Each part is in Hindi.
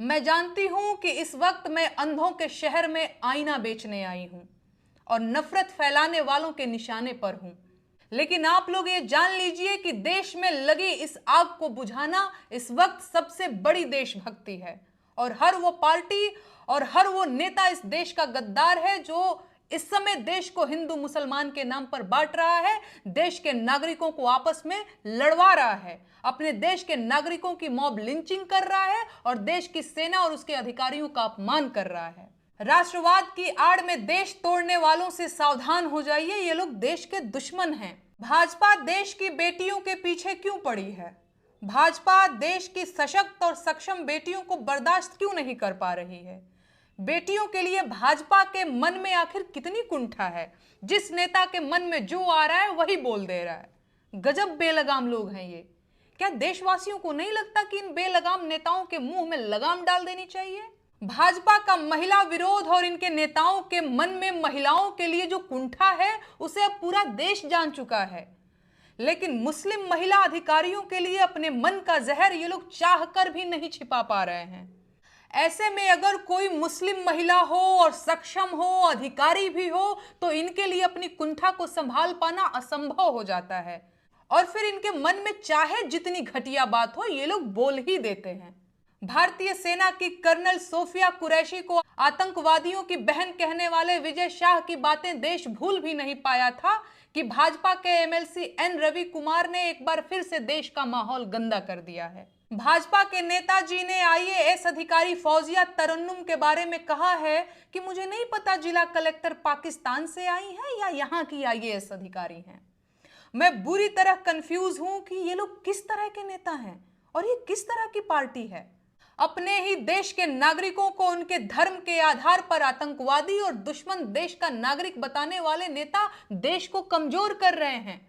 मैं जानती हूं कि इस वक्त मैं अंधों के शहर में आईना बेचने आई हूं और नफरत फैलाने वालों के निशाने पर हूं। लेकिन आप लोग ये जान लीजिए कि देश में लगी इस आग को बुझाना इस वक्त सबसे बड़ी देशभक्ति है। और हर वो पार्टी और हर वो नेता इस देश का गद्दार है जो इस समय देश को हिंदू मुसलमान के नाम पर बांट रहा है, देश के नागरिकों को आपस में लड़वा रहा है, अपने देश के नागरिकों की मॉब लिंचिंग कर रहा है और देश की सेना और उसके अधिकारियों का अपमान कर रहा है। राष्ट्रवाद की आड़ में देश तोड़ने वालों से सावधान हो जाइए, ये लोग देश के दुश्मन हैं। भाजपा देश की बेटियों के पीछे क्यों पड़ी है? भाजपा देश की सशक्त और सक्षम बेटियों को बर्दाश्त क्यों नहीं कर पा रही है? बेटियों के लिए भाजपा के मन में आखिर कितनी कुंठा है? जिस नेता के मन में जो आ रहा है वही बोल दे रहा है। गजब बेलगाम लोग हैं ये। क्या देशवासियों को नहीं लगता कि इन बेलगाम नेताओं के मुंह में लगाम डाल देनी चाहिए? भाजपा का महिला विरोध और इनके नेताओं के मन में महिलाओं के लिए जो कुंठा है उसे अब पूरा देश जान चुका है। लेकिन मुस्लिम महिला अधिकारियों के लिए अपने मन का जहर ये लोग चाहकर भी नहीं छिपा पा रहे हैं। ऐसे में अगर कोई मुस्लिम महिला हो और सक्षम हो, अधिकारी भी हो, तो इनके लिए अपनी कुंठा को संभाल पाना असंभव हो जाता है और फिर इनके मन में चाहे जितनी घटिया बात हो ये लोग बोल ही देते हैं। भारतीय सेना की कर्नल सोफिया कुरैशी को आतंकवादियों की बहन कहने वाले विजय शाह की बातें देश भूल भी नहीं पाया था कि भाजपा के एमएलसी एन रवि कुमार ने एक बार फिर से देश का माहौल गंदा कर दिया है। भाजपा के नेताजी ने आईएएस अधिकारी फौजिया तरन्नुम के बारे में कहा है कि मुझे नहीं पता जिला कलेक्टर पाकिस्तान से आई हैं या यहाँ की आईएएस अधिकारी हैं। मैं बुरी तरह कंफ्यूज हूं कि ये लोग किस तरह के नेता हैं और ये किस तरह की पार्टी है। अपने ही देश के नागरिकों को उनके धर्म के आधार पर आतंकवादी और दुश्मन देश का नागरिक बताने वाले नेता देश को कमजोर कर रहे हैं,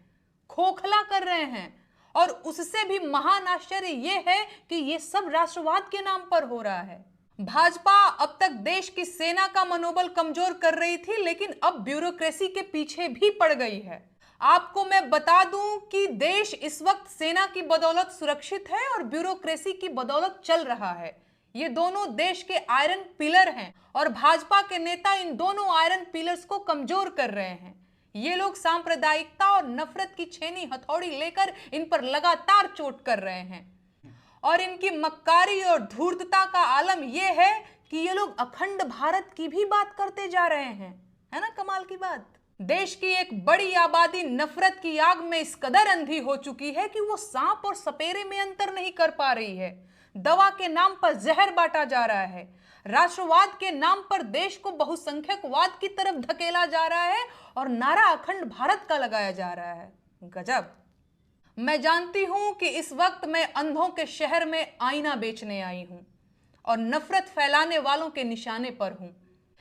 खोखला कर रहे हैं। और उससे भी महान आश्चर्य यह है कि यह सब राष्ट्रवाद के नाम पर हो रहा है। भाजपा अब तक देश की सेना का मनोबल कमजोर कर रही थी, लेकिन अब ब्यूरोक्रेसी के पीछे भी पड़ गई है। आपको मैं बता दूं कि देश इस वक्त सेना की बदौलत सुरक्षित है और ब्यूरोक्रेसी की बदौलत चल रहा है। ये दोनों देश के आयरन पिलर हैं और भाजपा के नेता इन दोनों आयरन पिलर्स को कमजोर कर रहे हैं। ये लोग सांप्रदायिकता और नफरत की छेनी हथौड़ी लेकर इन पर लगातार चोट कर रहे हैं और इनकी मक्कारी और धूर्तता का आलम यह है कि ये लोग अखंड भारत की भी बात करते जा रहे हैं। है ना कमाल की बात? देश की एक बड़ी आबादी नफरत की आग में इस कदर अंधी हो चुकी है कि वो सांप और सपेरे में अंतर नहीं कर पा रही है। दवा के नाम पर जहर बांटा जा रहा है, राष्ट्रवाद के नाम पर देश को बहुसंख्यकवाद की तरफ धकेला जा रहा है और नारा अखंड भारत का लगाया जा रहा है। गजब। मैं जानती हूं कि इस वक्त मैं अंधों के शहर में आईना बेचने आई हूं और नफरत फैलाने वालों के निशाने पर हूं।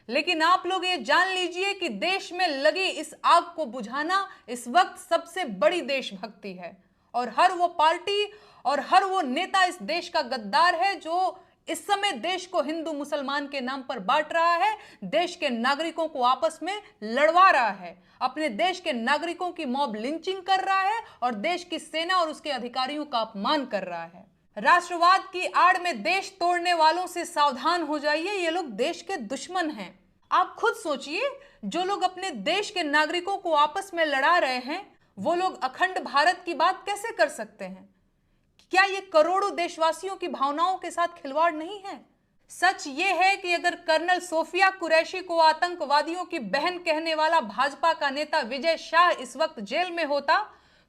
लेकिन आप लोग ये जान लीजिए कि देश में लगी इस आग को बुझाना इस वक्त सबसे बड़ी देशभक्ति है और हर वो पार्टी और हर वो नेता इस देश का गद्दार है जो इस समय देश को हिंदू मुसलमान के नाम पर बांट रहा है, देश के नागरिकों को आपस में लड़वा रहा है, अपने देश के नागरिकों की मॉब लिंचिंग कर रहा है और देश की सेना और उसके अधिकारियों का अपमान कर रहा है। राष्ट्रवाद की आड़ में देश तोड़ने वालों से सावधान हो जाइए, ये लोग देश के दुश्मन हैं। आप खुद सोचिए, जो लोग अपने देश के नागरिकों को आपस में लड़ा रहे हैं वो लोग अखंड भारत की बात कैसे कर सकते हैं? क्या ये करोड़ों देशवासियों की भावनाओं के साथ खिलवाड़ नहीं है? सच ये है कि अगर कर्नल सोफिया कुरैशी को आतंकवादियों की बहन कहने वाला भाजपा का नेता विजय शाह इस वक्त जेल में होता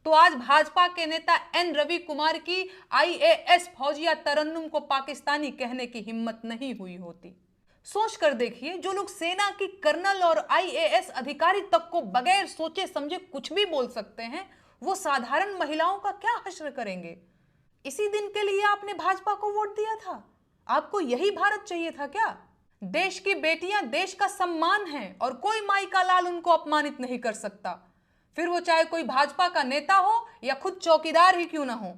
तो आज भाजपा के नेता एन रवि कुमार की आईएएस फौजिया तरन्नुम को पाकिस्तानी कहने की हिम्मत नहीं हुई होती। सोच कर देखिए, जो लोग सेना की कर्नल और आईएएस अधिकारी तक को बगैर सोचे समझे कुछ भी बोल सकते हैं, वो साधारण महिलाओं का क्या हश्र करेंगे? इसी दिन के लिए आपने भाजपा को वोट दिया था? आपको यही भारत चाहिए था क्या? देश की बेटियां देश का सम्मान है और कोई माई का लाल उनको अपमानित नहीं कर सकता, फिर वो चाहे कोई भाजपा का नेता हो या खुद चौकीदार ही क्यों ना हो।